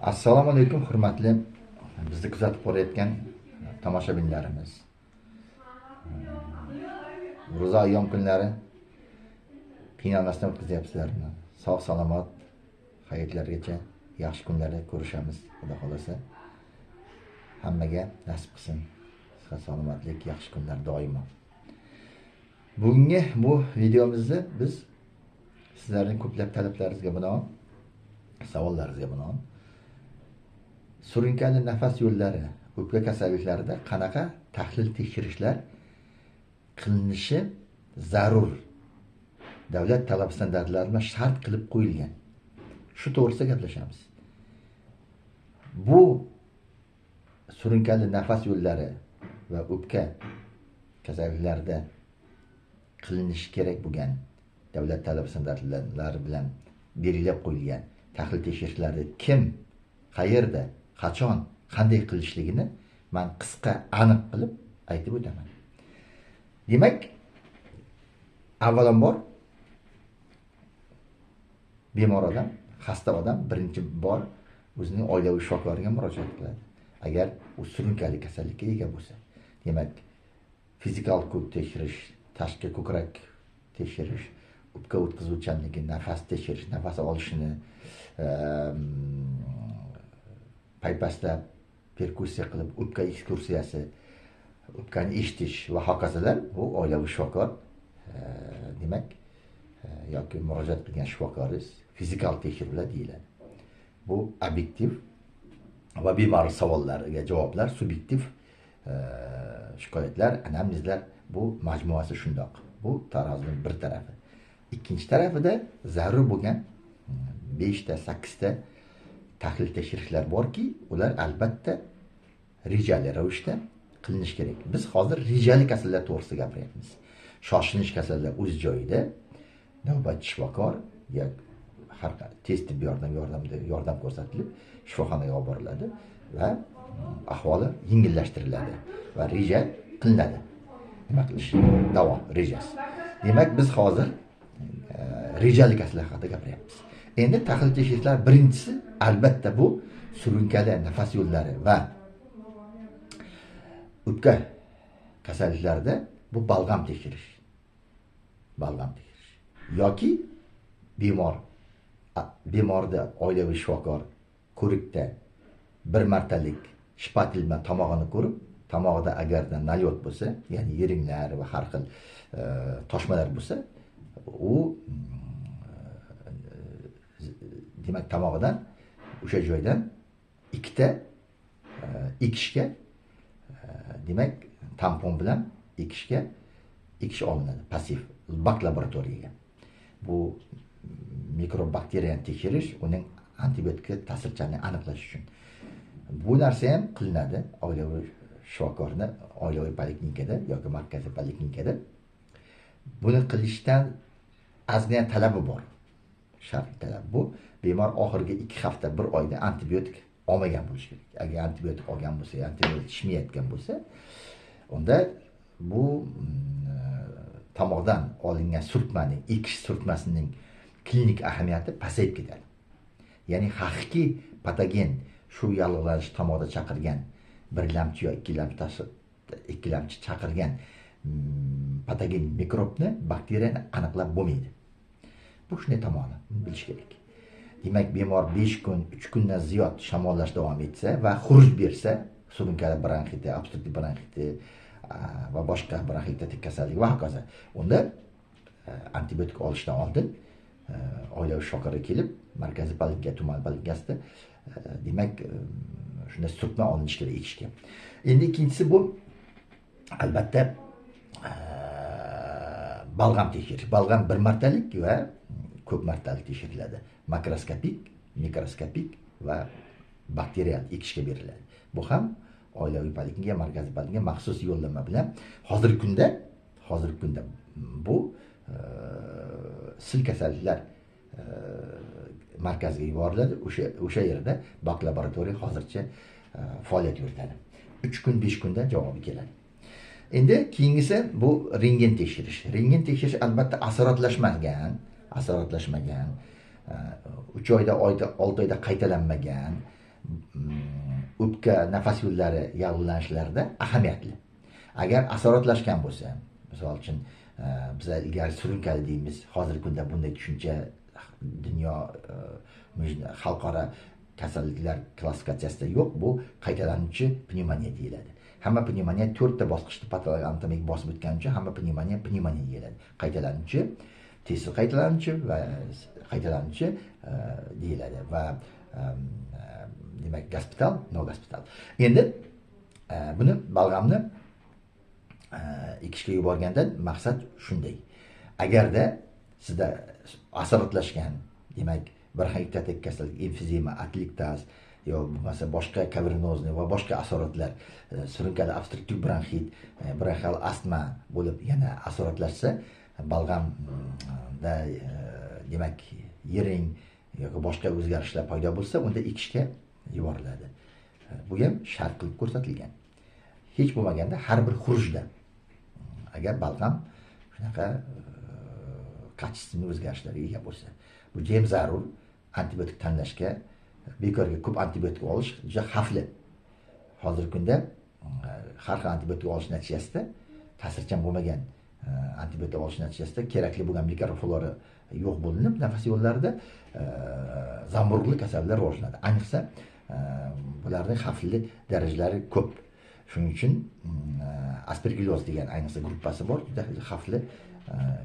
Assalomu alaykum hurmatli bizni kuzatib borayotgan tomoshabinlarimiz. Ro'za ayyom kunlari qiynalmasdan o'tkazyapsizlarmi? Sog' salomat hayotlargacha yaxshi kunlarda ko'rishamiz, Xudo xolasa. Hammaga nasib qilsin. Sihat salomatlik, yaxshi kunlar doimo. Bugungi bu videomizni biz sizlarning ko'plab talablaringizga binoan, savollaringizga binoan surunkali nafas yo'llari, o'pka kasalliklarida qanaqa tahlil tekshirishlar qilinishi zarur, davlat talab standartlarini shart qilib qo'yilgan. Shu to'g'risida gaplashamiz. Bu surunkali nafas yo'llari va o'pka kasalliklarida qilinishi kerak bo'lgan davlat talab standartlari bilan belgilab qo'yilgan tahlil tekshirishlarni kim, qayerda, qachon, qanday qilishligini men qisqa, aniq qilib aytib o'taman. Demak, avvalambor bemor odam, xasta odam birinchi bor o'zining oilaviy shifokoriga murojaat qiladi. Agar u surunkali kasallikka ega bo'lsa, demak, fizikal tekshirish, tashqi ko'krak tekshirish, o'pka o'tkazuvchanligi, nafas tekshirish, nafas olishini, paypasda perkussiya qilib, o'pka ekskursiyasi, o'pkani eshitish va hokazolar bu oilaviy shifokor, demak, yoki murojaat qilgan shifokoringiz fizikal tekshiruvlar deyiladi. Bu obyektiv va bemor savollariga javoblar, subyektiv shikoyatlar, anamnezlar, bu majmuasi shundoq. Bu tarozining bir tarafi. Ikkinchi tarafida zarur bo'lgan 5 ta, 8 ta tahlil tekshirishlar borki, ular albatta rejali ravishda qilinishi kerak. Biz hozir rejali kasallar to'g'risida gapiryapmiz. Shoshlanish kasallar o'z joyida navbatchi shifokor yoki har tez tibbiy yordam ko'rsatilib shifoxonaga olib boriladi va ahvoli yengillashtiriladi va reja qilinadi. Nima qilish? Davo rejasi. Demak, biz hozir rejali kasallar haqida gapiryapmiz. Endi tahlil tekshirishlar birinchisi albatta bu surunkali nafas yo'llari va o'pka kasalliklarida bu balg'am tekshirish. Balg'am tekshirish. Yoki bemorda oilaviy shifokor ko'rikda bir martalik shpatil bilan tomog'ini ko'rib, tomog'ida agarda nalyot bo'lsa, ya'ni yeringlar va har xil toshmalar bo'lsa, u demak tomog'idan o'sha joydan ikkita ekishga, demak tampon bilan ekish olinadi, passiv bak laboratoriyaga. Bu mikrobakteriyani tekshirish, uning antibiotikga ta'sirchanligini aniqlash uchun. Bu narsa ham qilinadi oilaviy shifokorni oilaviy poliklinikada yoki markaziy poliklinikada. Buni qilishdan ozgina talabi bor. Shart talab bu, bemor oxirgi 2 hafta, 1 oyda antibiotik olmagan bo'lishi kerak. Agar antibiotik olgan bo'lsa, antibiotik ichmayotgan bo'lsa, unda bu tomoqdan olingan surtmaning, ekish surtmasining klinik ahamiyati pasayib ketadi. Ya'ni haqiqiy patogen shu yallig'lanish tomoqda chaqirgan 1 lamchi yo 2 lamchi chaqirgan patogen mikrobni, bakteriyani aniqlab bo'lmaydi. Bu shunday tomoni bilish kerak. Demak, bemor 5 kun, 3 kundan ziyod shamollash davom etsa va xuruj bersa, surunkali bronxiti, obstruktiv bronxiti va boshqa bronxitatik kasallik va hokazo, unda antibiotik olishdan oldin oilaviy shifokorga kelib, markaziy poliklinika, tuman poliklinikasida demak shunda surtma olinishi kerak ekishga. Endi ikkinchisi bu albatta balg'am tekshirish. Balg'am 1 martalik va ko'p martalik tekshiriladi. Makroskopik, mikroskopik va bakterial ekishga beriladi. Bu ham oilaviy poliklinika, markaziy poliklinika maxsus yo'llanma bilan hozirgi kunda bu sil kasalliklar markaziga yuboriladi. O'sha yerda bak laboratoriya hozircha faoliyat yuritadi. 3 kun, 5 kunda javobi keladi. Endi keyingisi bu rentgen tekshirish. Rentgen tekshirish albatta asoratlashmagan, 3 oyda, 6 oyda qaytalanmagan o'pka nafas yo'llari yallig'lanishlarida ahamiyatli. Agar asoratlashgan bo'lsa, misol uchun biz ilgari surunkali deymiz, hozirgi kunda bunday tushuncha dunyo xalqaro kasalliklar klassifikatsiyasida yo'q. Bu qaytalanuvchi pnevmoniya deyiladi. Hamma pnevmoniya 4 ta bosqichda patologik anatomik bosib o'tgani uchun hamma pnevmoniya deyiladi. Qaytalanuvchi, tezlik qaytalanuvchi va qaytalanuvchi deyiladi va demak gospital, no gospital. Endi buni balg'amni ikishga yuborgandan maqsad shunday. Agarda sizda asoratlashgan, demak bronxit kasallik, emfizema, atliktas yoki bo'lmasa boshqa kavernozni va boshqa asoratlar, surunkali obstruktiv bronxit, bronxial astma bo'lib yana asoratlashsa, balg'amda demak yiring yoki boshqa o'zgarishlar paydo bo'lsa, unda ikishga yuboriladi. Bu ham shart qilib ko'rsatilgan. Hech bo'lmaganda har bir xurujda agar balg'am shunaqa kачественный o'zgarishlarga ega bo'lsa, bu ham zarur. Antibiotik tanlashga, bekorga ko'p antibiotik olish juda xavfli. Hozirgi kunda har xil antibiotik olish natijasida ta'sirchan bo'lmagan antibiotik olish natijasida kerakli bo'lgan mikroflora yo'q bo'linib, nafas yo'llarida zamburug'li kasalliklar rivojlanadi. Ayniqsa bularning xavfli darajalari ko'p. Shuning uchun aspergilloz degan ayniqsa gruppasi bor, juda xavfli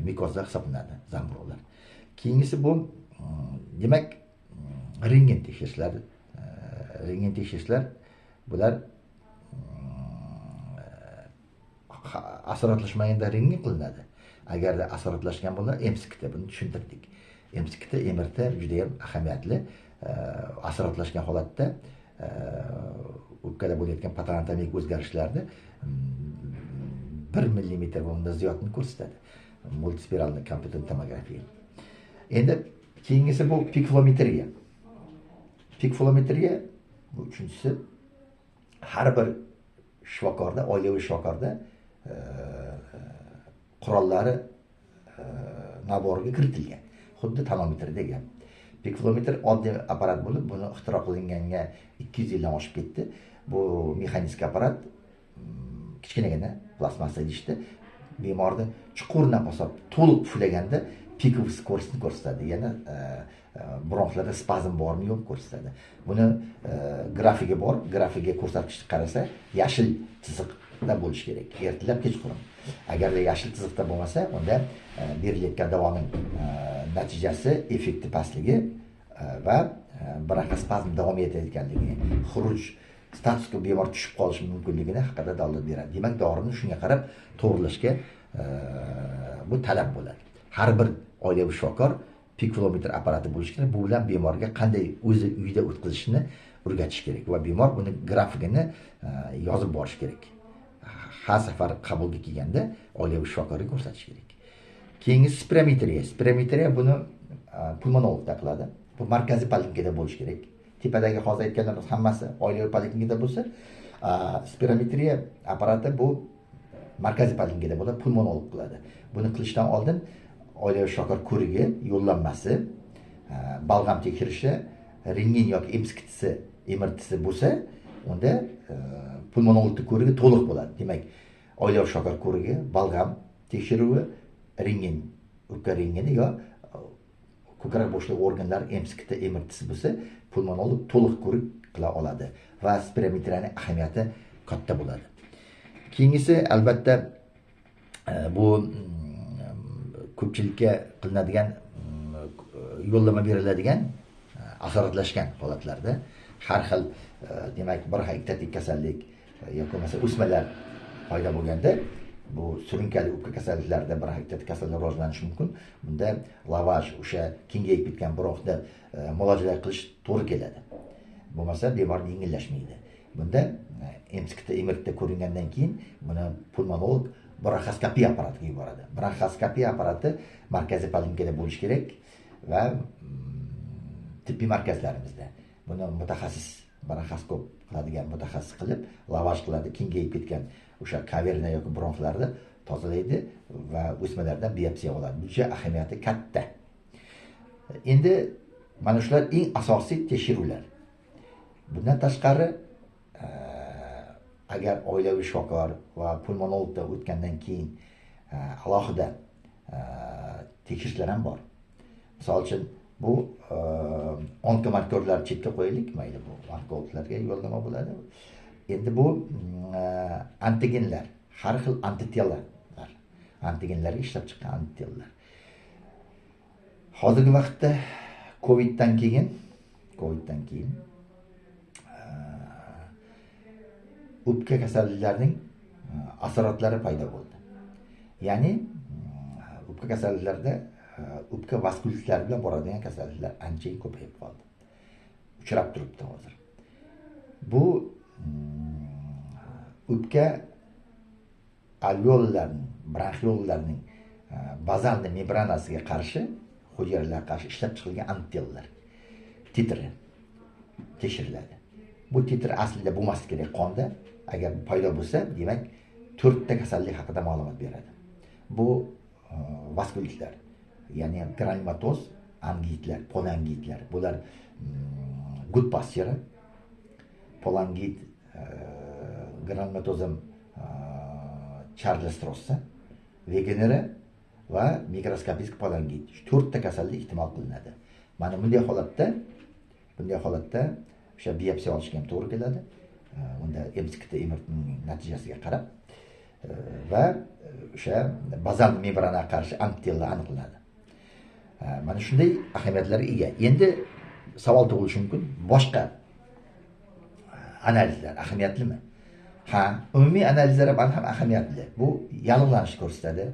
mikozlar hisoblanadi, zamburug'lar. Keyingisi bu demak rengen tekshirishlar. Rengen tekshirishlar bular asoratlashmaganda rengen qilinadi. Agarda asoratlashgan bo'lsa, MSKda buni tushuntirdik. MSKda MRT juda ham ahamiyatli. Asoratlashgan holatda o'pkada bo'layotgan patologiyanik o'zgarishlarni 1 millimetr va undan ziyodini ko'rsatadi. Multispiralli kompyuter tomografiya. Endi keyingisi bu pikfilometriya. Pikfilometriya bu uchinchisi, har bir shifokorda, oilaviy shifokorda qurollari naboriga kiritilgan. Xuddi tonometrdek ham. Pikfilometr oddiy apparat bo'lib, buni ixtiro qilinganiga 200 yildan oshib ketdi. Bu mexanik apparat, kichkinagina plastmassa idishda bemorni chuqur nafas olib to'liq puflaganda pikov skorsini ko'rsatadi. Yana bronxlarda spazm bormi yo'q ko'rsatadi. Buni grafigi bor. Grafiga ko'rsatkichni qarasa, yashil chiziqda bo'lishi kerak. Ertalab, kechqurun. Agarda yashil chiziqda bo'lmasa, unda berilayotgan davoning natijasi effekti pastligi va bronxospazm davom etayotganligi, xuruj statuska bemor tushib qolishi mumkinligini haqida dalolat beradi. Demak, dorini shunga qarab to'g'rilashga bu talab bo'ladi. Har bir oilaviy shifokor pikfilometr apparati bo'lishi kerak. Bu bilan bemorga qanday o'zi uyda o'tkazishni o'rgatish kerak va bemor buni grafikini yozib borish kerak. Har safar qabulga kelganda oilaviy shifokorga ko'rsatish kerak. Keyingi spirometriya. Spirometriya buni pulmonologda qiladi. Bu markaziy poliklinikada bo'lishi kerak. Tepadagi hozir aytganlarimiz hammasi oilaviy poliklinikada bo'lsa, spirometriya apparati bu markaziy poliklinikada bo'ladi, pulmonolog qiladi. Buni qilishdan oldin oilaviy shifokor ko'rigi, yo'llanmasi, balg'am tekshirishi, rengen yoki MSKtisi, MRTsi bo'lsa, unda pulmonologning ko'rigi to'liq bo'ladi. Demak, oilaviy shifokor ko'rigi, balg'am tekshiruvi, rengen, o'pka rengeni yo ko'krak bo'shliq organlar MSKda, MRTsi bo'lsa, pulmonolog to'liq ko'rik qila oladi va spirometriyaning ahamiyati katta bo'ladi. Keyingisi albatta bu ko'pchilikka qilinadigan yo'llama beriladigan asoratlashgan holatlarda har xil demak bronxit kasallik yoki bo'lmasa o'smalar paydo bo'lganda bu surunkali o'pka kasalliklarida bronxit kasallik rivojlanishi mumkin. Bunda lavaj o'sha kengayib ketgan bronxda muolajalar qilish to'g'ri keladi. Bo'lmasa bemor yengillashmaydi. Bunda MSKda, MRTda ko'ringandan keyin buni pulmonolog bronxoskopiya apparatiga yuboradi. Bronxoskopiya apparati markaziy poliklinikada bo'lishi kerak va tibbiy markazlarimizda buni mutaxassis bronxoskop qiladigan mutaxassis qilib, lavaj qiladi, kengayib ketgan o'sha kaverna yoki bronxlarni tozalaydi va o'smalardan biopsiya oladi. Bu juda ahamiyati katta. Endi mana shular eng asosiy tekshiruvlar. Bundan tashqari agar oilaviy shifokor va pulmonologdan o'tgandan keyin alohida tekshirishlar ham bor. Misol uchun bu onkomarkerlar chetga qo'yaylik, mayli bu onkologlarga yo'llanma bo'ladi. Endi bu antigenlar, har xil antitelalar, antigenlarga ishlab chiqqan antitelalar. Hozirgi vaqtda Coviddan keyin o'pka kasalliklarining asoratlari paydo bo'ldi. Ya'ni o'pka kasalliklarida o'pka vaskulitlar bilan boradigan kasalliklar anchayin ko'payib qoldi. Uchrab turibdi hozir. Bu o'pka alveollarning, bronxiollarning bazal membranasiga qarshi, hujayralarga qarshi ishlab chiqilgan antitelalar titri tekshiriladi. Bu titr aslida bo'lmasi kerak qonda. Agar paydo bo'lsa, demak 4 ta kasallik haqida ma'lumot beradi. Bu vaskulitlar, ya'ni granulomatoz, angitlar, polangitlar. Bular Goodpasture, polangit, granulomatozum Charles-Rossa, Wegener va mikroskopik polangit. 4 ta kasallik ehtimol qilinadi. Mana bunday holatda o'sha biopsiya olishga ham to'g'ri keladi. Unda MCT emirtning natijasiga qarab va o'sha bazal membranaga qarshi antitela aniqlanadi. Mana shunday ahamiyatlarga ega. Endi savol tug'ilishi mumkin, boshqa analizlar ahamiyatlimi? Ha, umumiy analizlar ham ahamiyatli. Bu yallig'lanishni ko'rsatadi.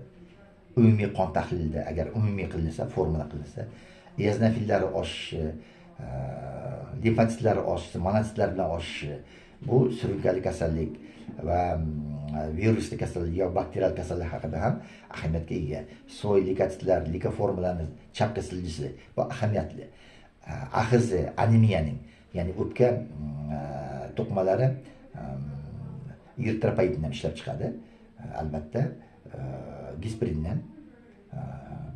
Umumiy qon tahlilida agar umumiy qilinsa, formula qilinsa, eozinofillari oshishi, limfotitlar oshishi, monotitlar bilan oshishi, bu surunkali kasallik va virusli kasallik yoki bakterial kasallik haqida ham ahamiyatga ega. Soy likotitlar, likoformulaning chapqa siljisi bu ahamiyatli. Ahizi, anemiyaning, ya'ni o'pka to'qimalari eritropoetindan ishlab chiqadi. Albatta, gispirindan.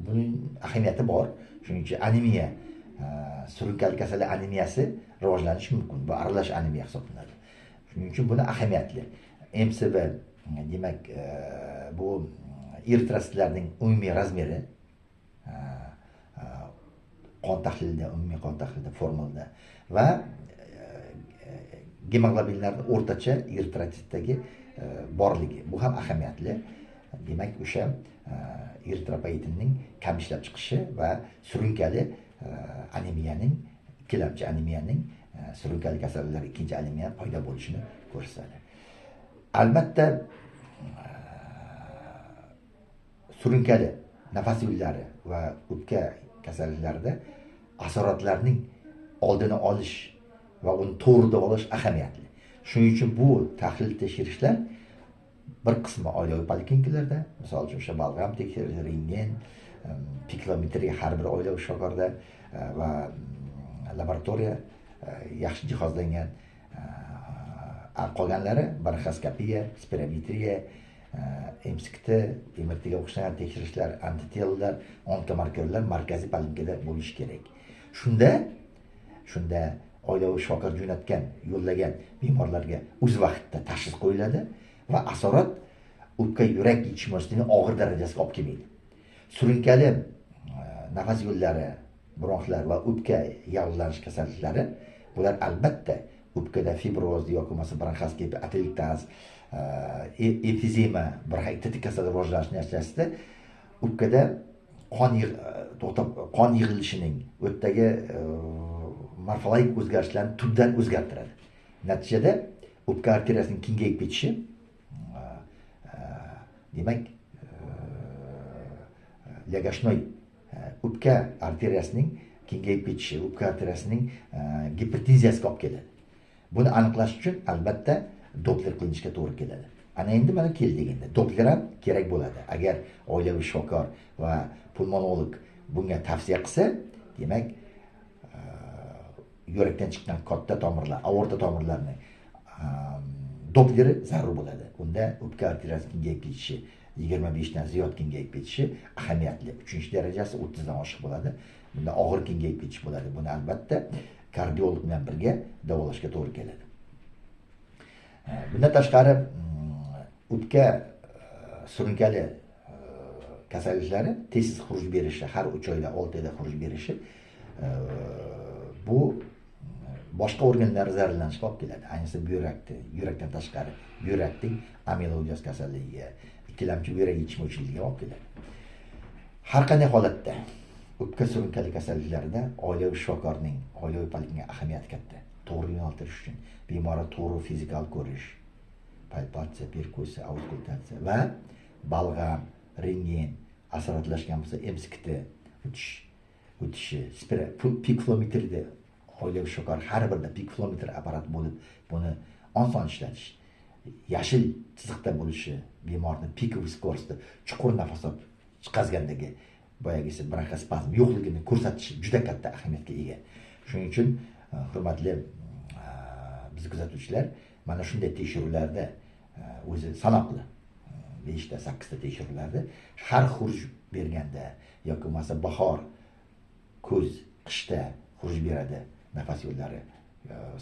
Buning ahamiyati bor. Shuning uchun anemiya, surunkali kasallik anemiyasi rivojlanishi mumkin. Bu aralash anemiya hisoblanadi. Shuning uchun buni ahamiyatli. MCV, demak, bu eritrotsitlarning umumiy razmeri umumiy qon tahlilida formulada va gemoglobinlarning o'rtacha eritrotsitdagi borligi. Bu ham ahamiyatli. Demak, o'sha eritropoetinning kam ishlab chiqishi va surunkali anemiyaning, ikkilamchi anemiyaning, surunkali kasalliklar ikkinchi anemiya paydo bo'lishini ko'rsatadi. Albatta, surunkali nafas yo'llari va o'pka kasalliklarida asoratlarning oldini olish va uni to'g'ri davolash ahamiyatli. Shuning uchun bu tahlil tekshirishlar bir qismi oilaviy poliklinikalarda, misol uchun o'sha balg'am tekshirish, rentgen, piklometriya har bir oilaviy shifokorda va laboratoriya yaxshi jihozlangan. Qolganlari bronxoskopiya, spirometriya, MCT, emirtiga o'xshagan tekshirishlar, antitelalar, onkomarkerlar markaziy poliklinikada bo'lishi kerak. Shunda oilaviy shifokor jo'natgan, yo'llagan bemorlarga o'z vaqtida tashxis qo'yiladi va asorat o'pka yurak yetishmasligining og'ir darajasiga olib kelmaydi. Surunkali nafas yo'llari, bronxlar va o'pka yallig'lanish kasalliklari, bular albatta o'pkada fibroz yoki bo'lmasa bronxoskopiya, atelektaz, emfizema, bronxitit kasallik rivojlanish natijasida o'pkada qon yig'ilishining o'tdagi morfologik o'zgarishlarni tubdan o'zgartiradi. Natijada o'pka arteriyasining kengayib ketishi, demak, yagashnoy o'pka arteriyasining kengayib ketishi, o'pka arteriyasining gipertenziyasiga olib keladi. Buni aniqlash uchun albatta doppler qilinishga to'g'ri keladi. Ana endi mana keldik endi. Doppler ham kerak bo'ladi. Agar oilaviy shifokor va pulmonolog bunga tavsiya qilsa, demak, yurakdan chiqqan katta tomirlar, aorta tomirlarining doppleri zarur bo'ladi. Unda o'pka arteriyasi kengayib ketishi, 25 dan ziyod kengayib ketishi ahamiyatli. 3-darajasi 30 dan oshiq bo'ladi. Bunda og'ir kengayib ketish bo'ladi. Buni albatta kardiolog bilan birga davolashga to'g'ri keladi. Bundan tashqari o'pka surunkali kasalliklari tez xuruj berishi, har 3 oyda 6 oyda xuruj berishi bu boshqa organlar zararlanishiga olib keladi. Ayniqsa yurakdan tashqari yurakning amiloidoz kasalligiga, ikkilamchi buyrak yetishmovchiligiga olib keladi. Har qanday holatda o'pka surunkali kasalliklarida oilaviy shifokorning, oilaviy poliklinika ahamiyati katta. To'g'ri yo'naltirish uchun bemorni to'g'ri fizikal ko'rish, palpatsiya, perkussiya, auskultatsiya va balg'am, rentgen, asoratlashgan bo'lsa MSKT o'tishi, pikflometrda oilaviy shifokor har birida pikflometr apparat bo'lib, buni oson ishlatish, yashil chiziqda bo'lishi, bemorning pikoviy скоростda chuqur nafas olib chiqazgandagi boyagisi bronxospazm yo'qligini ko'rsatish juda katta ahamiyatga ega. Shuning uchun hurmatli biz kuzatuvchilar, mana shunday tekshiruvlarda o'zi sanoqli 5 ta 8 ta tekshiruvlarda har xuruj berganda yoki bo'lmasa bahor, kuz, qishda xuruj beradi nafas yo'llari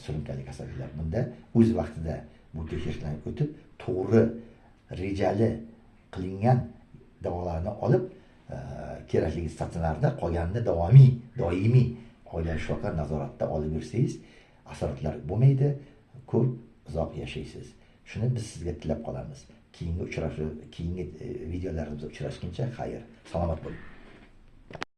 surunkali kasalliklar. Bunda o'z vaqtida bu tekshirishlarni o'tib, to'g'ri rejali qilingan davolarni olib, kerakligi statsionarda qolganini doimiy oilaviy shifokor nazoratida olib yursangiz, asoratlar bo'lmaydi, ko'p uzoq yashaysiz. Shuni biz sizga tilab qolamiz. Keyingi videolarimizda uchrashguncha xayr, salomat bo'ling.